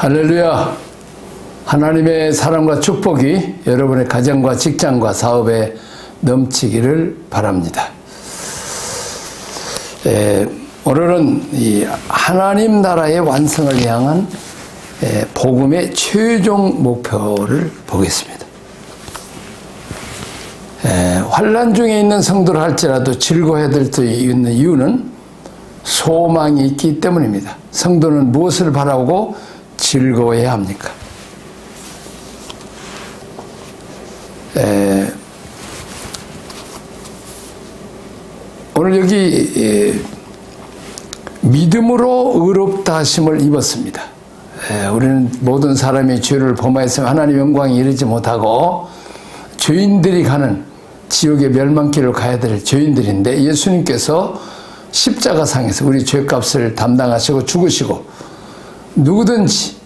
할렐루야. 하나님의 사랑과 축복이 여러분의 가정과 직장과 사업에 넘치기를 바랍니다. 오늘은 이 하나님 나라의 완성을 향한 복음의 최종 목표를 보겠습니다. 환난 중에 있는 성도를 할지라도 즐거워해야 될 수 있는 이유는 소망이 있기 때문입니다. 성도는 무엇을 바라고 즐거워해야 합니까? 오늘 여기 믿음으로 의롭다 하심을 입었습니다. 우리는 모든 사람이 죄를 범하였으면 하나님 영광에 이르지 못하고 죄인들이 가는 지옥의 멸망길을 가야 될 죄인들인데, 예수님께서 십자가상에서 우리 죄값을 담당하시고 죽으시고 누구든지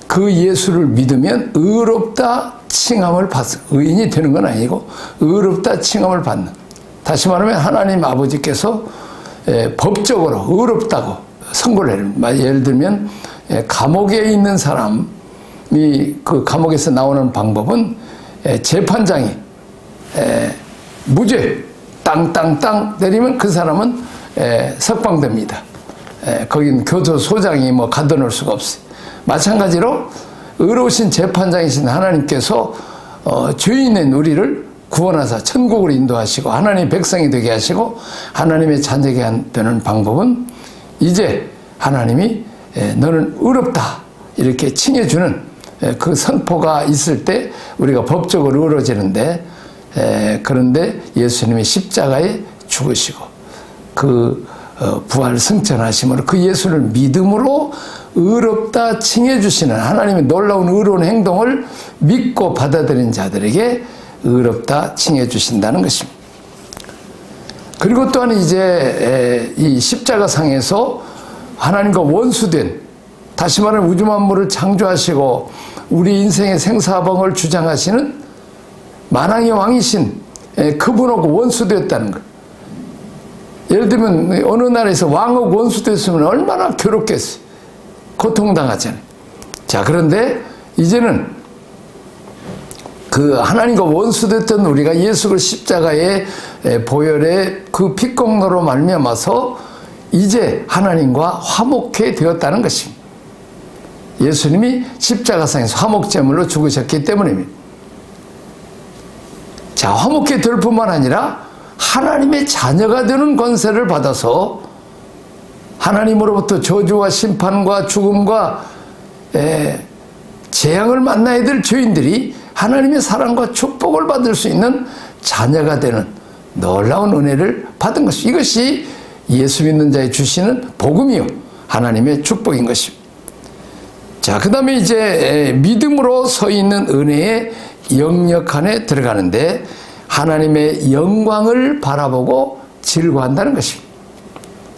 그 예수를 믿으면 의롭다 칭함을 받습니다. 의인이 되는 건 아니고 의롭다 칭함을 받는, 다시 말하면 하나님 아버지께서 법적으로 의롭다고 선고를 내립니다. 예를 들면 감옥에 있는 사람이 그 감옥에서 나오는 방법은 재판장이 무죄 땅땅땅 내리면 그 사람은 석방됩니다. 거긴 교도소장이 뭐 가둬놓을 수가 없어요. 마찬가지로 의로우신 재판장이신 하나님께서 죄인인 우리를 구원하사 천국으로 인도하시고 하나님의 백성이 되게 하시고 하나님의 자녀가 되는 방법은 이제 하나님이 너는 의롭다 이렇게 칭해주는 그 선포가 있을 때 우리가 법적으로 의로워지는데, 그런데 예수님이 십자가에 죽으시고 그 부활 승천하심으로 그 예수를 믿음으로 의롭다 칭해주시는 하나님의 놀라운 의로운 행동을 믿고 받아들인 자들에게 의롭다 칭해주신다는 것입니다. 그리고 또한 이제 이 십자가상에서 하나님과 원수된, 다시 말하면 우주 만물을 창조하시고 우리 인생의 생사방을 주장하시는 만왕의 왕이신 그분하고 원수되었다는 것. 예를 들면 어느 나라에서 왕하고 원수됐으면 얼마나 괴롭겠어요. 고통당하잖아요. 자, 그런데 이제는 그 하나님과 원수됐던 우리가 예수 그리스도 십자가의 보혈의 그 피공로로 말미암아서 이제 하나님과 화목해 되었다는 것입니다. 예수님이 십자가상에서 화목제물로 죽으셨기 때문입니다. 자, 화목해 될 뿐만 아니라 하나님의 자녀가 되는 권세를 받아서 하나님으로부터 저주와 심판과 죽음과 재앙을 만나야 될 죄인들이 하나님의 사랑과 축복을 받을 수 있는 자녀가 되는 놀라운 은혜를 받은 것입니다. 이것이 예수 믿는 자에 주시는 복음이요 하나님의 축복인 것입니다. 자, 그 다음에 이제 믿음으로 서 있는 은혜의 영역 안에 들어가는데, 하나님의 영광을 바라보고 즐거워한다는 것입니다.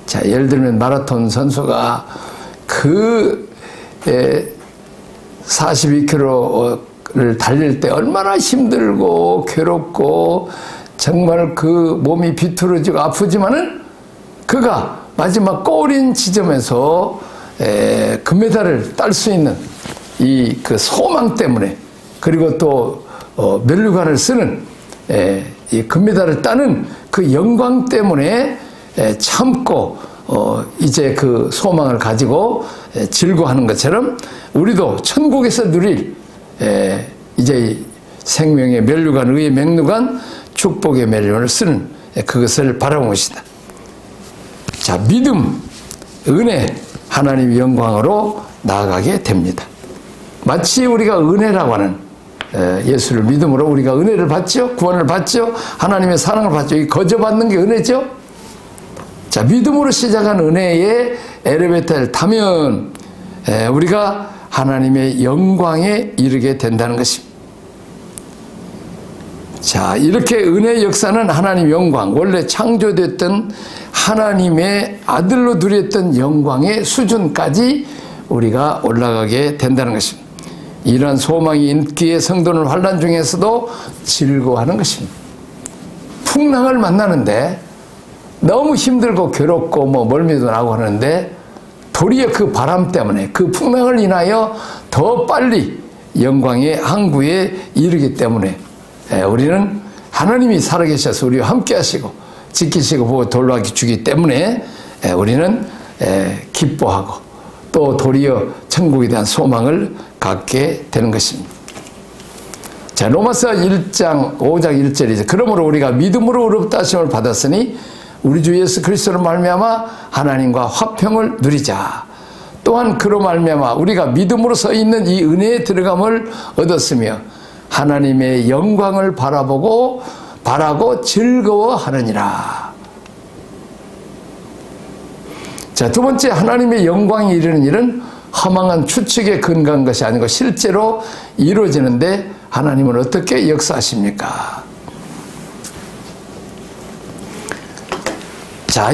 자, 예를 들면 마라톤 선수가 그 42km를 달릴 때 얼마나 힘들고 괴롭고 정말 그 몸이 비틀어지고 아프지만은 그가 마지막 골인 지점에서 금메달을 딸 수 있는 이 그 소망 때문에, 그리고 또 면류관을 쓰는 이 금메달을 따는 그 영광 때문에 참고 이제 그 소망을 가지고 즐거워하는 것처럼 우리도 천국에서 누릴 이제 생명의 면류관, 의의 맹류관, 축복의 면류관을 쓰는 그것을 바라본 것이다. 자, 믿음, 은혜, 하나님의 영광으로 나아가게 됩니다. 마치 우리가 은혜라고 하는 예수를 믿음으로 우리가 은혜를 받죠. 구원을 받죠. 하나님의 사랑을 받죠. 이 거저받는 게 은혜죠. 자, 믿음으로 시작한 은혜의 엘리베이터를 타면 우리가 하나님의 영광에 이르게 된다는 것입니다. 자, 이렇게 은혜의 역사는 하나님 영광, 원래 창조됐던 하나님의 아들로 누렸던 영광의 수준까지 우리가 올라가게 된다는 것입니다. 이러한 소망이 있기에 성도는 환난 중에서도 즐거워하는 것입니다. 풍랑을 만나는데 너무 힘들고 괴롭고 뭐 멀미도 나고 하는데 도리어 그 바람 때문에, 그 풍랑을 인하여 더 빨리 영광의 항구에 이르기 때문에 우리는 하나님이 살아계셔서 우리와 함께 하시고 지키시고 보호 돌봐 주기 때문에 우리는 기뻐하고 또 도리어 천국에 대한 소망을 갖게 되는 것입니다. 자, 로마서 1장 5장 1절이죠. 그러므로 우리가 믿음으로 의롭다 하심을 받았으니 우리 주 예수 그리스도로 말미암아 하나님과 화평을 누리자. 또한 그로 말미암아 우리가 믿음으로 서 있는 이 은혜에 들어감을 얻었으며 하나님의 영광을 바라고 즐거워하느니라. 자, 두 번째, 하나님의 영광이 이르는 일은 허망한 추측에 근거한 것이 아니고 실제로 이루어지는데 하나님은 어떻게 역사하십니까? 자,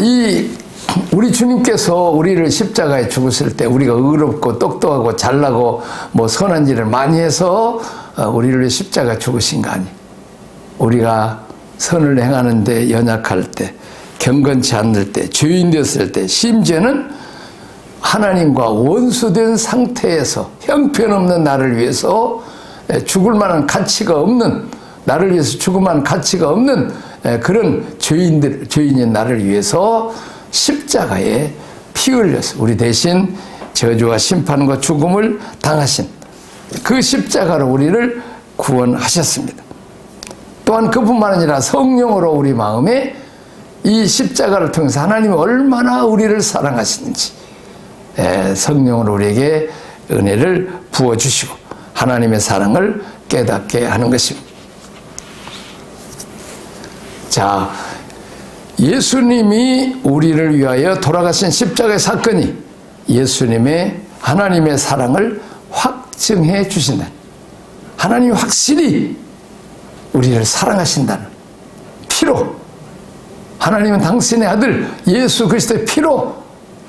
우리 주님께서 우리를 십자가에 죽으실 때 우리가 의롭고 똑똑하고 잘나고 뭐 선한 일을 많이 해서 우리를 위해 십자가에 죽으신 거 아니? 우리가 선을 행하는데 연약할 때, 경건치 않을 때, 죄인 되었을 때, 심지어는 하나님과 원수된 상태에서 형편없는 나를 위해서 죽을 만한 가치가 없는, 나를 위해서 죽을 만한 가치가 없는 그런 죄인인 나를 위해서 십자가에 피 흘려서 우리 대신 저주와 심판과 죽음을 당하신 그 십자가로 우리를 구원하셨습니다. 또한 그뿐만 아니라 성령으로 우리 마음에 이 십자가를 통해서 하나님이 얼마나 우리를 사랑하시는지 성령으로 우리에게 은혜를 부어주시고 하나님의 사랑을 깨닫게 하는 것입니다. 자, 예수님이 우리를 위하여 돌아가신 십자가의 사건이 예수님의 하나님의 사랑을 확증해 주신다. 하나님이 확실히 우리를 사랑하신다는 피로, 하나님은 당신의 아들 예수 그리스도의 피로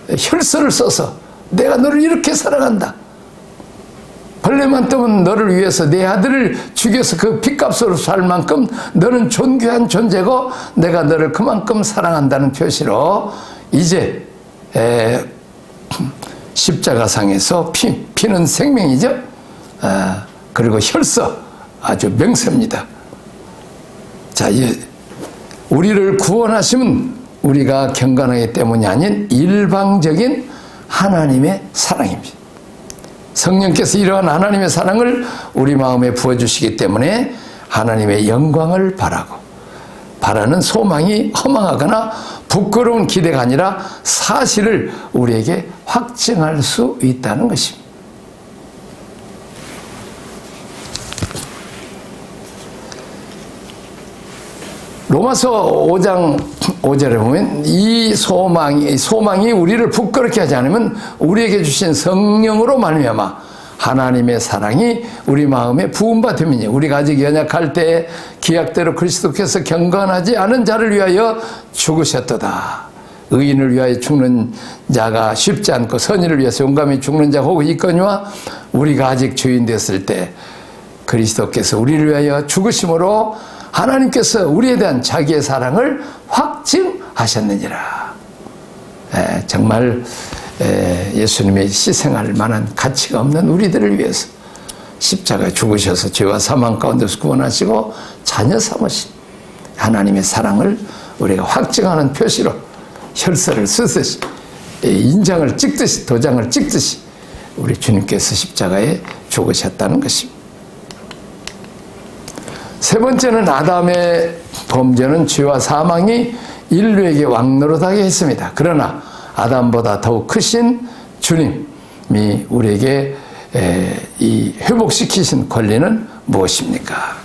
혈서를 써서 내가 너를 이렇게 사랑한다. 벌레만 뜨면 너를 위해서 내 아들을 죽여서 그 핏값으로 살 만큼 너는 존귀한 존재고 내가 너를 그만큼 사랑한다는 표시로 이제 십자가상에서 피는 생명이죠. 그리고 혈서 아주 명세입니다. 자, 우리를 구원하심은 우리가 경건하기 때문이 아닌 일방적인 하나님의 사랑입니다. 성령께서 이러한 하나님의 사랑을 우리 마음에 부어주시기 때문에 하나님의 영광을 바라는 소망이 허망하거나 부끄러운 기대가 아니라 사실을 우리에게 확증할 수 있다는 것입니다. 로마서 5장 5절에 보면 이 소망이 우리를 부끄럽게 하지 않으면 우리에게 주신 성령으로 말미암아 하나님의 사랑이 우리 마음에 부음바 됨이니 우리가 아직 연약할 때 기약대로 그리스도께서 경건하지 않은 자를 위하여 죽으셨도다. 의인을 위하여 죽는 자가 쉽지 않고 선인을 위해서 용감히 죽는 자가 혹 있거니와 우리가 아직 죄인 되었을 때 그리스도께서 우리를 위하여 죽으심으로 하나님께서 우리에 대한 자기의 사랑을 확증하셨느니라. 정말 예수님의 희생할 만한 가치가 없는 우리들을 위해서 십자가에 죽으셔서 죄와 사망 가운데서 구원하시고 자녀 삼으신 하나님의 사랑을 우리가 확증하는 표시로 혈서를 쓰듯이 인장을 찍듯이 도장을 찍듯이 우리 주님께서 십자가에 죽으셨다는 것입니다. 세 번째는 아담의 범죄는 죄와 사망이 인류에게 왕노릇하게 했습니다. 그러나 아담보다 더욱 크신 주님이 우리에게 이 회복시키신 권리는 무엇입니까?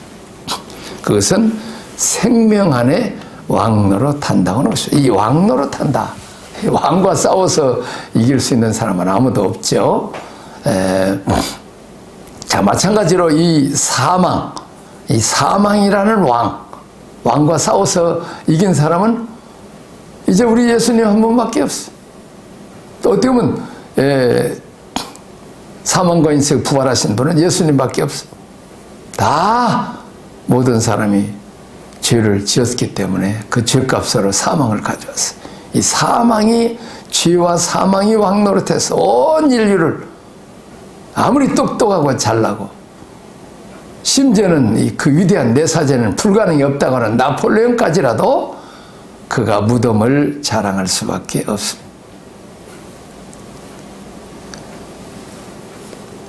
그것은 생명 안에 왕노릇한다고 하는 것이죠. 이 왕노릇한다. 왕과 싸워서 이길 수 있는 사람은 아무도 없죠. 자, 마찬가지로 이 사망이라는 왕과 싸워서 이긴 사람은 이제 우리 예수님 한 분밖에 없어. 또 어떻게 보면 사망과 인생 부활하신 분은 예수님밖에 없어. 다 모든 사람이 죄를 지었기 때문에 그 죄값으로 사망을 가져왔어. 이 사망이 죄와 사망이 왕노릇해서 온 인류를 아무리 똑똑하고 잘나고 심지어는 그 위대한 내사제는 불가능이 없다고 하는 나폴레옹까지라도 그가 무덤을 자랑할 수밖에 없습니다.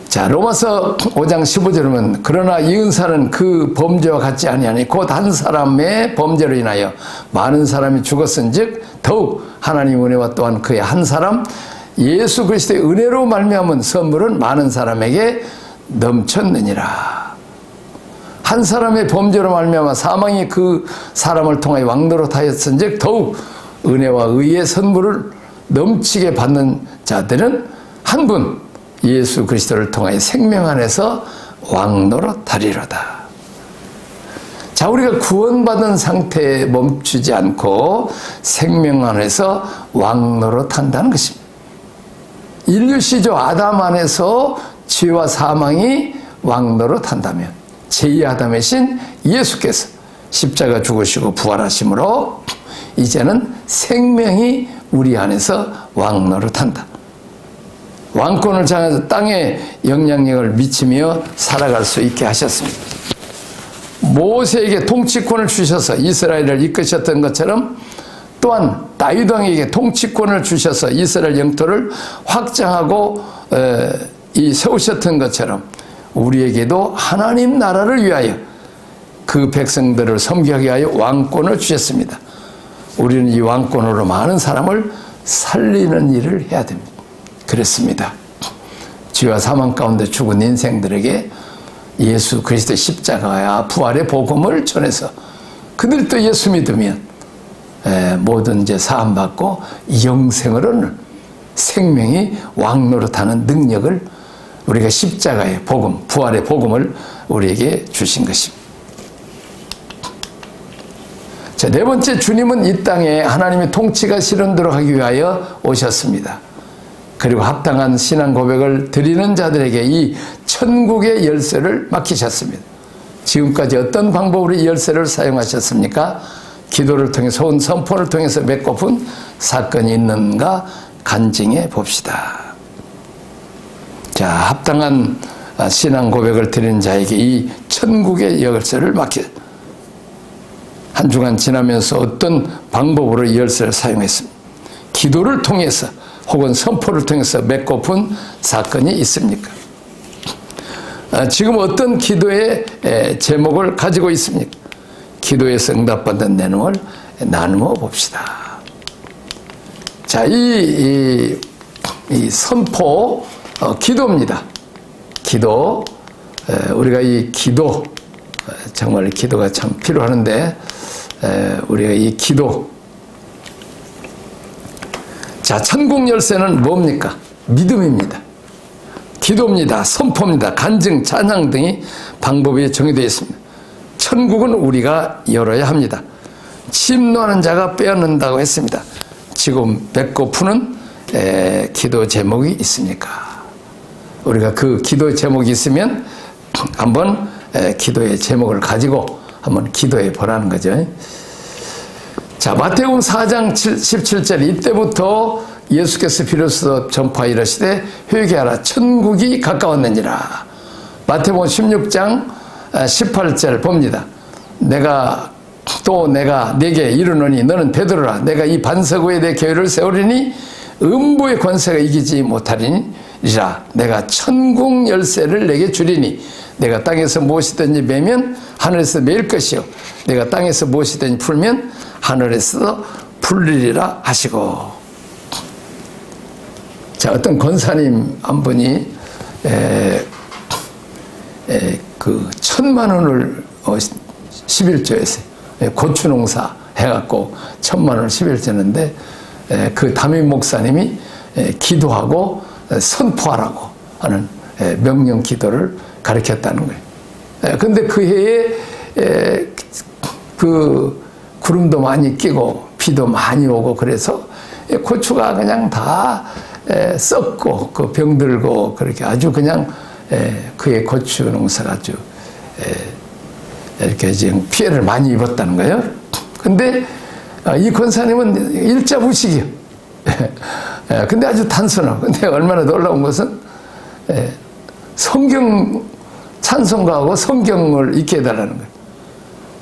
자, 로마서 5장 15절에 보면 그러나 이 은사는 그 범죄와 같지 아니하니 곧 한 사람의 범죄로 인하여 많은 사람이 죽었은즉 더욱 하나님 은혜와 또한 그의 한 사람 예수 그리스도의 은혜로 말미암은 선물은 많은 사람에게 넘쳤느니라. 한 사람의 범죄로 말미암아 사망이 그 사람을 통하여 왕노릇하였은즉 더욱 은혜와 의의 선물을 넘치게 받는 자들은 한 분 예수 그리스도를 통하여 생명 안에서 왕노릇하리로다. 자, 우리가 구원받은 상태에 멈추지 않고 생명 안에서 왕노릇한다는 것입니다. 인류 시조 아담 안에서 죄와 사망이 왕노릇한다면 제2 아담의 신 예수께서 십자가 죽으시고 부활하심으로 이제는 생명이 우리 안에서 왕노릇한다. 왕권을 장해서 땅에 영향력을 미치며 살아갈 수 있게 하셨습니다. 모세에게 통치권을 주셔서 이스라엘을 이끄셨던 것처럼 또한 다윗 왕에게 통치권을 주셔서 이스라엘 영토를 확장하고 세우셨던 것처럼 우리에게도 하나님 나라를 위하여 그 백성들을 섬기게 하여 왕권을 주셨습니다. 우리는 이 왕권으로 많은 사람을 살리는 일을 해야 됩니다. 그렇습니다. 죄와 사망 가운데 죽은 인생들에게 예수 그리스도의 십자가와 부활의 복음을 전해서 그들도 예수 믿으면 모든 이제 사함받고 영생을 얻는 생명이 왕노릇하는 능력을 우리가 십자가의 복음, 부활의 복음을 우리에게 주신 것입니다. 자, 네 번째, 주님은 이 땅에 하나님의 통치가 실현되도록 하기 위하여 오셨습니다. 그리고 합당한 신앙 고백을 드리는 자들에게 이 천국의 열쇠를 맡기셨습니다. 지금까지 어떤 방법으로 이 열쇠를 사용하셨습니까? 기도를 통해 소원 선포를 통해서 맺고픈 사건이 있는가 간증해 봅시다. 자, 합당한 신앙 고백을 드리는 자에게 이 천국의 열쇠를 맡겨. 한 주간 지나면서 어떤 방법으로 이 열쇠를 사용했습니다. 기도를 통해서 혹은 선포를 통해서 맺고픈 사건이 있습니까? 지금 어떤 기도의 제목을 가지고 있습니까? 기도에서 응답받는 내용을 나누어 봅시다. 자, 이 선포, 기도입니다. 기도, 우리가 이 기도, 정말 기도가 참 필요하는데, 우리가 이 기도, 자, 천국 열쇠는 뭡니까? 믿음입니다. 기도입니다. 선포입니다. 간증, 찬양 등이 방법이 정해되어 있습니다. 천국은 우리가 열어야 합니다. 침노하는 자가 빼앗는다고 했습니다. 지금 뱉고프는 기도 제목이 있습니까? 우리가 그 기도 제목이 있으면 한번 기도의 제목을 가지고 한번 기도해 보라는 거죠. 자, 마태복음 4장 17절, 이때부터 예수께서 비로소 전파 이르시되 회개하라 천국이 가까웠느니라. 마태복음 16장 18절 봅니다. 내가 내게 이르노니 너는 베드로라. 내가 이 반석 위에 내 교회를 세우리니 음부의 권세가 이기지 못하리니라. 내가 천국 열쇠를 내게 주리니 내가 땅에서 무엇이든지 매면 하늘에서 매일 것이요 내가 땅에서 무엇이든지 풀면 하늘에서 풀리리라 하시고. 자, 어떤 권사님 한 분이 그 1,000만 원을 11조에서 고추 농사 해갖고 1,000만 원을 11조였는데 그 담임 목사님이 기도하고 선포하라고 하는 명령 기도를 가르쳤다는 거예요. 근데 그 해에 그 구름도 많이 끼고 비도 많이 오고 그래서 고추가 그냥 다 썩고 그 병들고 그렇게 아주 그냥 그의 고추 농사가 아주 이렇게 지금 피해를 많이 입었다는 거예요. 근데 이 권사님은 일자부식이요. 근데 아주 단순하고, 근데 얼마나 놀라운 것은 성경 찬송가하고 성경을 읽게 해달라는 거예요.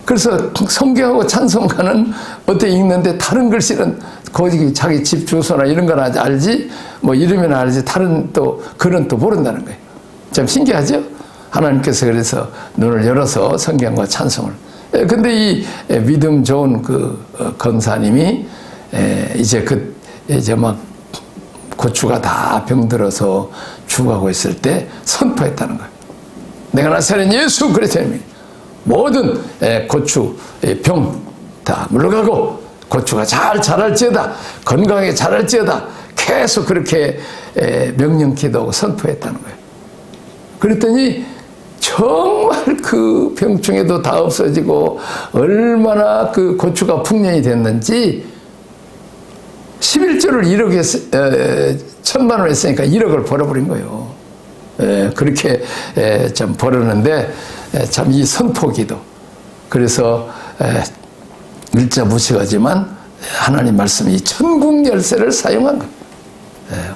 그래서 성경하고 찬송가는 어떻게 읽는데 다른 글씨는 거기 자기 집 주소나 이런 건 알지, 뭐 이름이나 알지, 다른 또 글은 또 모른다는 거예요. 참 신기하죠? 하나님께서 그래서 눈을 열어서 성경과 찬송을. 근데 이 믿음 좋은 그 권사님이 이제 막 고추가 다 병들어서 죽어가고 있을 때 선포했다는 거예요. 내가 나사렛 예수 그리스도의 모든 고추 병 다 물러가고 고추가 잘 자랄지어다, 건강하게 자랄지어다, 계속 그렇게 명령 기도하고 선포했다는 거예요. 그랬더니 정말 그 병충해도 다 없어지고 얼마나 그 고추가 풍년이 됐는지 11조를 1억에 1,000만 원 했으니까 1억을 벌어버린 거예요. 그렇게 좀 벌었는데 참 이 선포기도. 그래서 일자 무식하지만 하나님 말씀이 천국 열쇠를 사용한 거예요.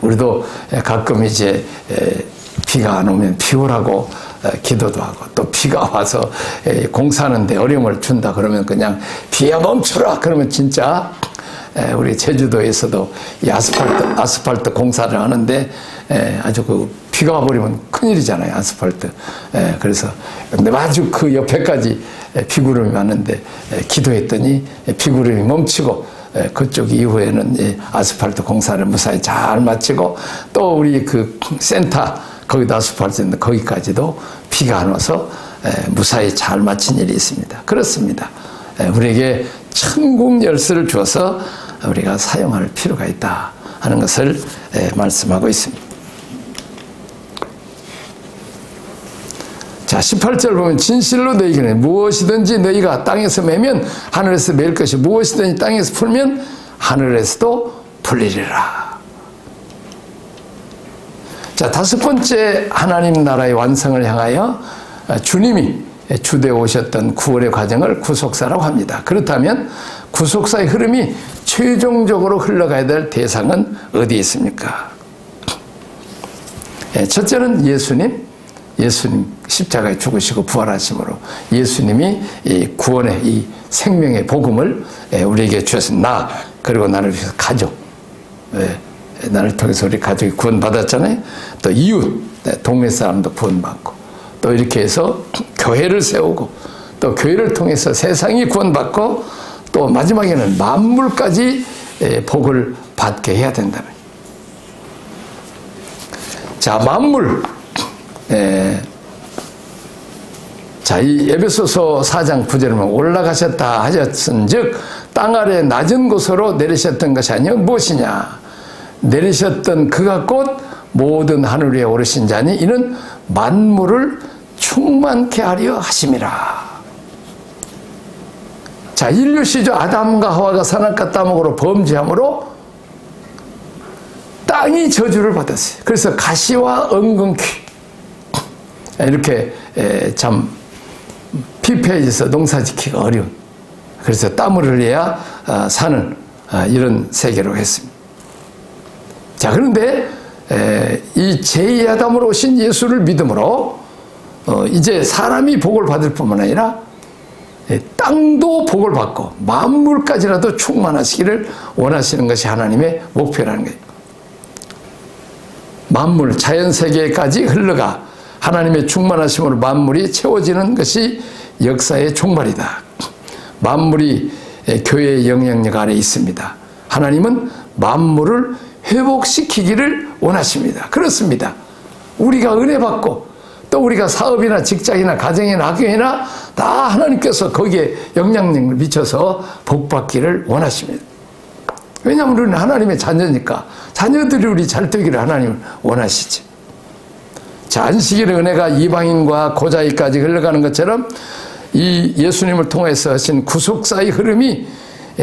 우리도 가끔 이제 비가 안 오면 비 오라고 기도도 하고, 또 비가 와서 공사하는데 어려움을 준다 그러면 그냥 비야 멈춰라 그러면 진짜 우리 제주도에서도 이 아스팔트 공사를 하는데 아주 그 비가 와버리면 큰일이잖아요, 아스팔트. 그래서 근데 아주 그 옆에까지 비구름이 왔는데 기도했더니 비구름이 멈추고 그쪽 이후에는 아스팔트 공사를 무사히 잘 마치고, 또 우리 그 센터 거기도 아스팔트인데 거기까지도 비가 안 와서 무사히 잘 마친 일이 있습니다. 그렇습니다. 우리에게 천국 열쇠를 주어서 우리가 사용할 필요가 있다 하는 것을 말씀하고 있습니다. 자, 18절 보면 진실로 너희에게는 무엇이든지 너희가 땅에서 매면 하늘에서 매일 것이, 무엇이든지 땅에서 풀면 하늘에서도 풀리리라. 자, 다섯 번째 하나님 나라의 완성을 향하여 주님이 주되어 오셨던 구원의 과정을 구속사라고 합니다. 그렇다면 구속사의 흐름이 최종적으로 흘러가야 될 대상은 어디에 있습니까? 첫째는 예수님 십자가에 죽으시고 부활하심으로 예수님이 이 구원의 이 생명의 복음을 우리에게 주셨습니다. 나 그리고 나를 위해서 가족, 나를 통해서 우리 가족이 구원받았잖아요. 또 이웃, 동네 사람도 구원받고, 또 이렇게 해서 교회를 세우고, 또 교회를 통해서 세상이 구원받고, 또 마지막에는 만물까지 복을 받게 해야 된다는. 자, 만물. 자, 이 에베소서 4장 9절에 보면 올라가셨다 하셨은즉 땅 아래 낮은 곳으로 내리셨던 것이 아니요 무엇이냐, 내리셨던 그가 곧 모든 하늘 위에 오르신 자니 이는 만물을 충만케 하려 하심이라. 자, 인류 시조 아담과 하와가 선악과 따먹으로 범죄함으로 땅이 저주를 받았어요. 그래서 가시와 엉겅퀴 이렇게 참 피폐해져서 농사짓기가 어려운, 그래서 땀을 흘려야 사는 이런 세계로 했습니다. 자, 그런데 이 제2 아담으로 오신 예수를 믿음으로 이제 사람이 복을 받을 뿐만 아니라 땅도 복을 받고 만물까지라도 충만하시기를 원하시는 것이 하나님의 목표라는 거예요. 만물, 자연세계까지 흘러가 하나님의 충만하심으로 만물이 채워지는 것이 역사의 종말이다. 만물이 교회의 영향력 아래 있습니다. 하나님은 만물을 회복시키기를 원하십니다. 그렇습니다. 우리가 은혜 받고, 또 우리가 사업이나 직장이나 가정이나 학교이나 다 하나님께서 거기에 영향력을 미쳐서 복받기를 원하십니다. 왜냐하면 우리는 하나님의 자녀니까, 자녀들이 우리 잘 되기를 하나님은 원하시지. 자, 안식일의 은혜가 이방인과 고자이까지 흘러가는 것처럼 이 예수님을 통해서 하신 구속사의 흐름이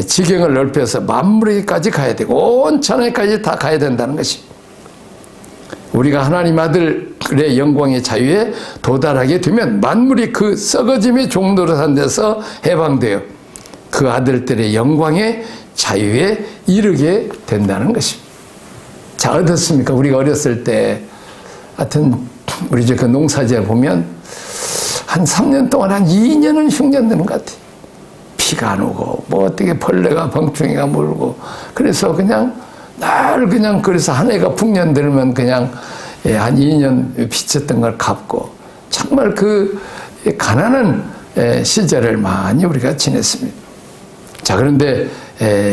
지경을 넓혀서 만물에까지 가야 되고 온 천하에까지 다 가야 된다는 것이, 우리가 하나님 아들의 영광의 자유에 도달하게 되면 만물이 그 썩어짐의 종로로 산 데서 해방되어 그 아들들의 영광의 자유에 이르게 된다는 것입니다. 자, 어떻습니까? 우리가 어렸을 때 하여튼 우리 그 농사지에 보면 한 3년 동안 한 2년은 흉년되는 것 같아요. 비가 안 오고 뭐 어떻게 벌레가 병충해가 물고 그래서 그냥 날 그냥 그래서 한 해가 풍년 들면 그냥 한 2년 비쳤던 걸 갚고 정말 그 가난한 시절을 많이 우리가 지냈습니다. 자, 그런데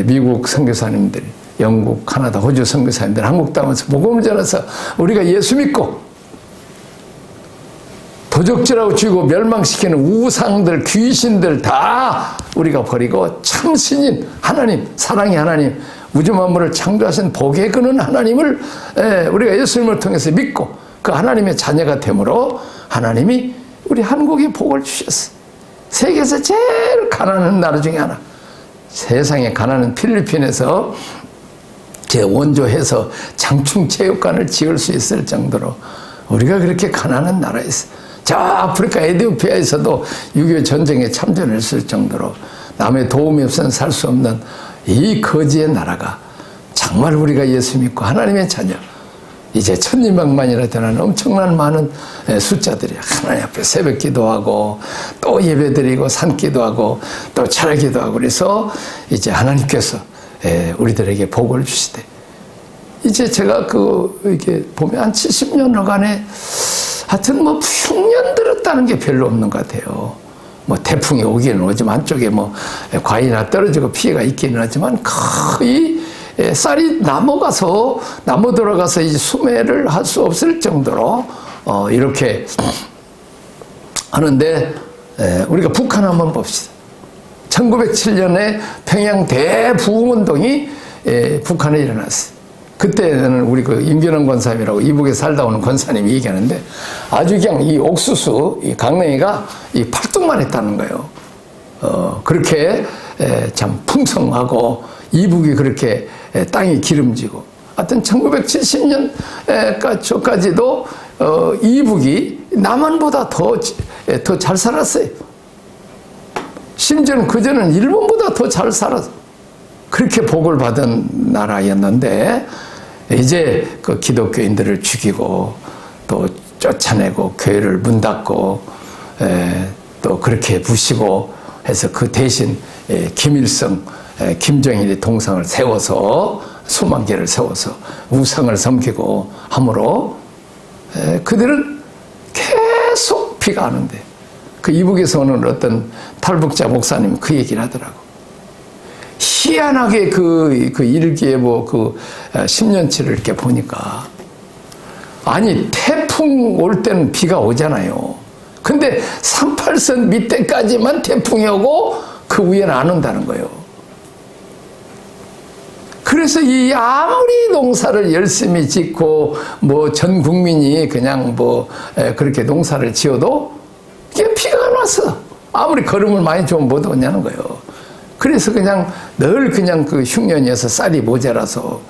미국 선교사님들, 영국, 카나다, 호주 선교사님들 한국 땅에서 복음을 전해서 우리가 예수 믿고 도적질하고 죽이고 멸망시키는 우상들, 귀신들 다 우리가 버리고 참 신인 하나님, 사랑의 하나님, 우주 만물을 창조하신 복의 근원 하나님을 우리가 예수님을 통해서 믿고 그 하나님의 자녀가 되므로 하나님이 우리 한국에 복을 주셨어요. 세계에서 제일 가난한 나라 중에 하나. 세상에 가난한 필리핀에서 재원조해서 장충체육관을 지을 수 있을 정도로 우리가 그렇게 가난한 나라에 있어요. 저 아프리카 에티오피아에서도 6.25 전쟁에 참전했을 정도로 남의 도움이 없으면 살 수 없는 이 거지의 나라가 정말 우리가 예수 믿고 하나님의 자녀 이제 1200만이나 되는 엄청난 많은 숫자들이 하나님 앞에 새벽 기도하고 또 예배드리고 산기도하고 또 철기도하고 그래서 이제 하나님께서 우리들에게 복을 주시되 이제 제가 이렇게 보면 한 70년간에 하여튼 뭐 흉년 들었다는 게 별로 없는 것 같아요. 뭐 태풍이 오기는 오지만 한쪽에 뭐 과일이나 떨어지고 피해가 있기는 하지만 거의 쌀이 나무 들어가서 이제 수매를 할 수 없을 정도로 이렇게 하는데 우리가 북한 한번 봅시다. 1907년에 평양 대부흥운동이 북한에 일어났어요. 그때는 우리 그 임균원 권사님이라고 이북에 살다 오는 권사님이 얘기하는데 아주 그냥 이 옥수수, 이 강냉이가 이 팔뚝만 했다는 거예요. 그렇게 참 풍성하고 이북이 그렇게 땅이 기름지고 하여튼 1970년까지도 이북이 남한보다 더 잘 살았어요. 심지어는 그전은 일본보다 더 잘 살았어요. 그렇게 복을 받은 나라였는데 이제 그 기독교인들을 죽이고 또 쫓아내고 교회를 문 닫고 또 그렇게 부시고 해서 그 대신 김일성, 김정일이 동상을 세워서 수만 개를 세워서 우상을 섬기고 함으로 그들은 계속 비가 오는데 그 이북에서 오는 어떤 탈북자 목사님 그 얘기를 하더라고. 희한하게 그 일기예보 그 10년치를 이렇게 보니까 아니 태풍 올 때는 비가 오잖아요. 근데 38선 밑에까지만 태풍이 오고 그 위에는 안 온다는 거예요. 그래서 이 아무리 농사를 열심히 짓고 뭐 전 국민이 그냥 뭐 그렇게 농사를 지어도 이게 비가 안 왔어. 아무리 걸음을 많이 좀 못 오냐는 거예요. 그래서 그냥 늘 그냥 그 흉년이어서 쌀이 모자라서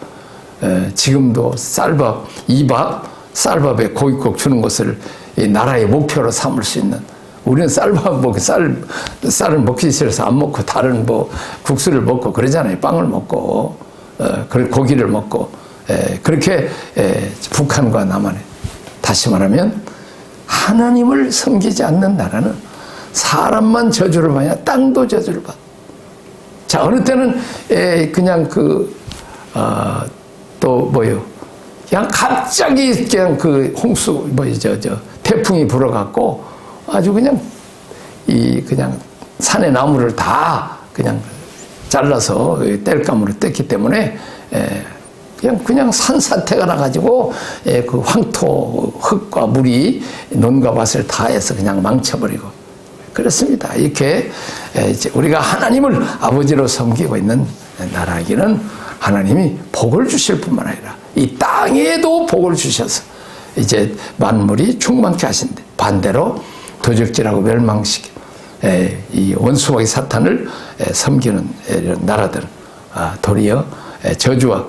지금도 쌀밥, 이밥, 쌀밥에 고깃국 주는 것을 이 나라의 목표로 삼을 수 있는 우리는 쌀밥 먹고 쌀을 먹기 싫어서 안 먹고 다른 뭐 국수를 먹고 그러잖아요. 빵을 먹고 고기를 먹고 그렇게 북한과 남한에 다시 말하면 하나님을 섬기지 않는 나라는 사람만 저주를 받냐 땅도 저주를 받아. 자, 어느 때는 그냥 또 뭐요? 그냥 갑자기 그냥 그 홍수 태풍이 불어갖고 아주 그냥 그냥 산의 나무를 다 그냥 잘라서 땔감으로 뗐기 때문에 그냥 산사태가 나가지고 그 황토 흙과 물이 논과 밭을 다 해서 그냥 망쳐버리고. 그렇습니다. 이렇게 이제 우리가 하나님을 아버지로 섬기고 있는 나라에게는 하나님이 복을 주실 뿐만 아니라 이 땅에도 복을 주셔서 이제 만물이 충만케 하신대. 반대로 도적질하고 멸망시켜 이 원수마귀 사탄을 섬기는 이런 나라들은 도리어 저주와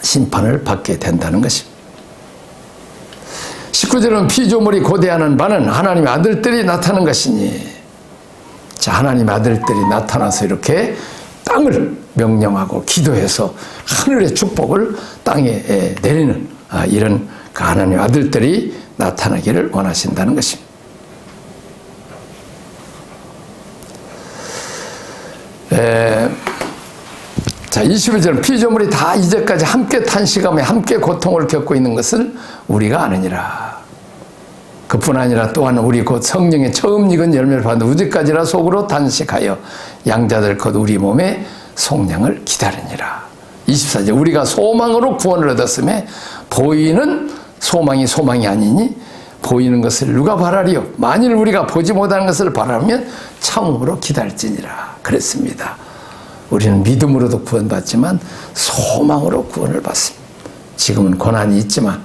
심판을 받게 된다는 것입니다. 19절은 피조물이 고대하는 바는 하나님의 아들들이 나타난 것이니 자 하나님의 아들들이 나타나서 이렇게 땅을 명령하고 기도해서 하늘의 축복을 땅에 내리는 이런 그 하나님의 아들들이 나타나기를 원하신다는 것입니다. 자, 21절 피조물이 다 이제까지 함께 탄식하며 함께 고통을 겪고 있는 것을 우리가 아느니라. 그뿐 아니라 또한 우리 곧 성령의 처음 익은 열매를 받는 우리까지라 속으로 단식하여 양자들 곧 우리 몸에 속량을 기다리니라. 24절 우리가 소망으로 구원을 얻었음에 보이는 소망이 아니니 보이는 것을 누가 바라리요? 만일 우리가 보지 못하는 것을 바라면 참음으로 기다릴지니라. 그랬습니다. 우리는 믿음으로도 구원받지만 소망으로 구원을 받습니다. 지금은 고난이 있지만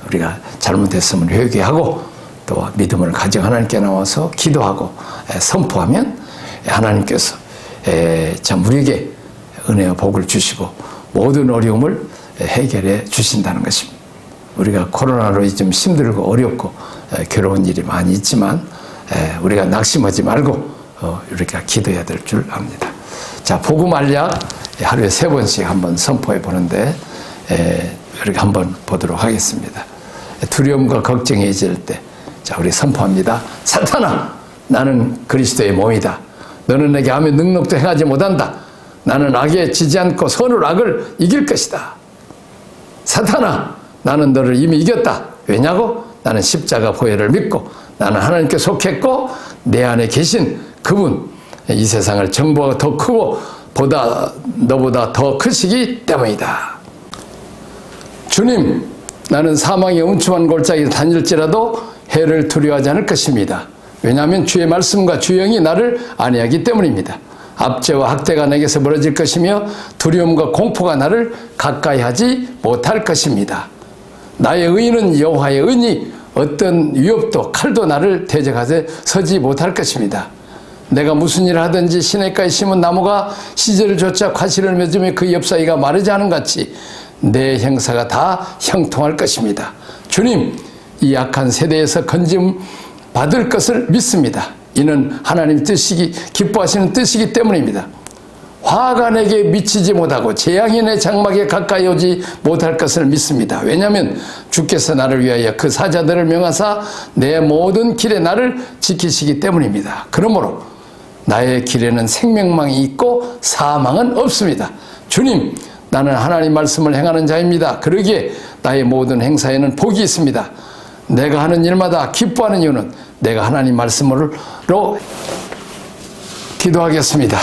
우리가 잘못했으면 회개하고 또 믿음을 가지고 하나님께 나와서 기도하고 선포하면 하나님께서 참 우리에게 은혜와 복을 주시고 모든 어려움을 해결해 주신다는 것입니다. 우리가 코로나로 좀 힘들고 어렵고 괴로운 일이 많이 있지만 우리가 낙심하지 말고 우리가 기도해야 될 줄 압니다. 자, 복음 알약 하루에 3번씩 한번 선포해 보는데 이렇게 한번 보도록 하겠습니다. 두려움과 걱정이 해질 때, 자, 우리 선포합니다. 사탄아, 나는 그리스도의 몸이다. 너는 내게 아무 능력도 행하지 못한다. 나는 악에 지지 않고 선으로 악을 이길 것이다. 사탄아, 나는 너를 이미 이겼다. 왜냐고? 나는 십자가 보혈을 믿고 나는 하나님께 속했고 내 안에 계신 그분, 이 세상을 정보가 더 크고 너보다 더 크시기 때문이다. 주님, 나는 사망의 음침한 골짜기를 다닐지라도 해를 두려워하지 않을 것입니다. 왜냐하면 주의 말씀과 주의 영이 나를 안위하기 때문입니다. 압제와 학대가 내게서 멀어질 것이며 두려움과 공포가 나를 가까이 하지 못할 것입니다. 나의 의인은 여호와의 의니 어떤 위협도 칼도 나를 대적하게 서지 못할 것입니다. 내가 무슨 일을 하든지 시냇가에 심은 나무가 시절을 좇아 과실을 맺으며 그 엽사이가 마르지 않은 같이 내 행사가 다 형통할 것입니다. 주님, 이 악한 세대에서 건짐 받을 것을 믿습니다. 이는 하나님 기뻐하시는 뜻이기 때문입니다. 화가 내게 미치지 못하고 재앙이 내 장막에 가까이 오지 못할 것을 믿습니다. 왜냐하면 주께서 나를 위하여 그 사자들을 명하사 내 모든 길에 나를 지키시기 때문입니다. 그러므로 나의 길에는 생명망이 있고 사망은 없습니다. 주님, 나는 하나님 말씀을 행하는 자입니다. 그러기에 나의 모든 행사에는 복이 있습니다. 내가 하는 일마다 기뻐하는 이유는 내가 하나님 말씀으로 기도하겠습니다.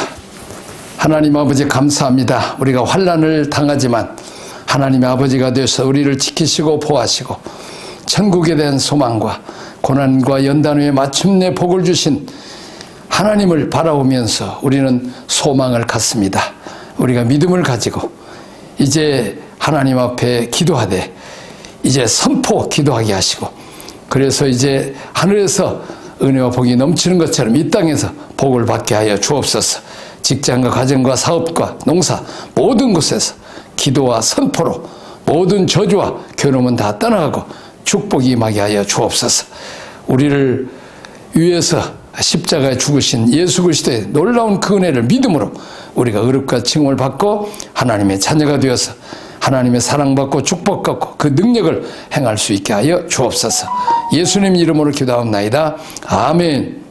하나님 아버지 감사합니다. 우리가 환난을 당하지만 하나님의 아버지가 되셔서 우리를 지키시고 보호하시고 천국에 대한 소망과 고난과 연단 후에 마침내 복을 주신 하나님을 바라보면서 우리는 소망을 갖습니다. 우리가 믿음을 가지고 이제 하나님 앞에 기도하되 이제 선포 기도하게 하시고 그래서 이제 하늘에서 은혜와 복이 넘치는 것처럼 이 땅에서 복을 받게 하여 주옵소서. 직장과 가정과 사업과 농사 모든 곳에서 기도와 선포로 모든 저주와 괴로움은 다 떠나가고 축복이 임하게 하여 주옵소서. 우리를 위해서 십자가에 죽으신 예수 그리스도의 놀라운 그 은혜를 믿음으로 우리가 의롭과 칭함을 받고 하나님의 자녀가 되어서 하나님의 사랑받고 축복받고 그 능력을 행할 수 있게 하여 주옵소서. 예수님 이름으로 기도하옵나이다. 아멘.